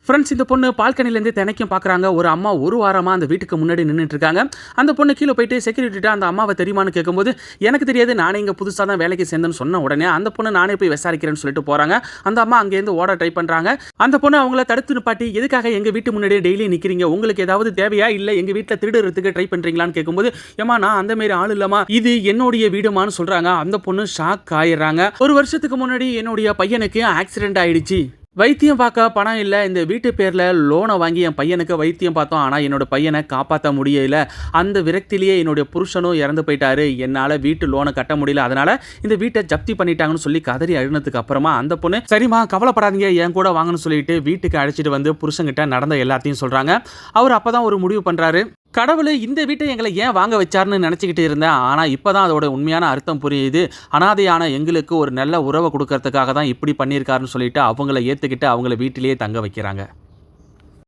Friends, இந்த பொண்ணு பால்கனிலேருந்து தினைக்கும் பார்க்குறாங்க. ஒரு அம்மா ஒரு வாரமாக அந்த வீட்டுக்கு முன்னாடி நின்றுட்டு இருக்காங்க. அந்த பொண்ணு கீழே போயிட்டு செக்யூரிட்டிட்ட அந்த அம்மாவை தெரியுமான்னு கேட்கும்போது, எனக்கு தெரியாது, நானே இங்கே புதுசாக தான் வேலைக்கு சேர்ந்தேன்னு சொன்ன உடனே அந்த பொண்ணு நானே போய் விசாரிக்கிறேன்னு சொல்லிட்டு போகிறாங்க. அந்த அம்மா அங்கேருந்து ஓட ட்ரை பண்ணுறாங்க. அந்த பொண்ணு அவங்கள தடுத்து நிப்பாட்டி, எதுக்காக எங்கள் வீட்டு முன்னாடியே டெய்லி நிற்கிறீங்க, உங்களுக்கு ஏதாவது தேவையா, இல்லை எங்கள் வீட்டில் திருடுறதுக்கு ட்ரை பண்ணுறீங்களான்னு கேட்கும்போது, ஏமா நான் அந்த மாரி ஆள் இல்லைம்மா, இது என்னுடைய வீடுமான்னு சொல்கிறாங்க. அந்த பொண்ணு ஷாக் ஆயிடுறாங்க. ஒரு வருஷத்துக்கு முன்னாடி என்னுடைய பையனுக்கு ஆக்சிடென்ட் ஆயிடுச்சு, வைத்தியம் பார்க்க பணம் இல்லை, இந்த வீட்டு பேரில் லோனை வாங்கி என் பையனுக்கு வைத்தியம் பார்த்தோம், ஆனால் என்னோட பையனை காப்பாற்ற முடியல, அந்த விரக்திலேயே என்னுடைய புருஷனும் இறந்து போயிட்டாரு, என்னால் வீட்டு லோனை கட்ட முடியல, அதனால் இந்த வீட்டை ஜப்தி பண்ணிட்டாங்கன்னு சொல்லி கதறி அழுனதுக்கு அப்புறமா அந்த பொண்ணு, சரிம்மா கவலைப்படாதீங்க, என் கூட வாங்கன்னு சொல்லிட்டு வீட்டுக்கு அழைச்சிட்டு வந்து புருஷங்கிட்ட நடந்த எல்லாத்தையும் சொல்கிறாங்க. அவர் அப்போ தான் ஒரு முடிவு பண்ணுறாரு, கடவுள் இந்த வீட்டை எங்களை ஏன் வாங்க வச்சாருன்னு நினச்சிக்கிட்டு இருந்தேன், ஆனால் இப்போ தான் அதோட உண்மையான அர்த்தம் புரியுது, அனாதையான எங்களுக்கு ஒரு நல்ல உறவை கொடுக்கறதுக்காக தான் இப்படி பண்ணியிருக்காருன்னு சொல்லிட்டு அவங்கள ஏற்றுக்கிட்டு அவங்கள வீட்டிலேயே தங்க வைக்கிறாங்க.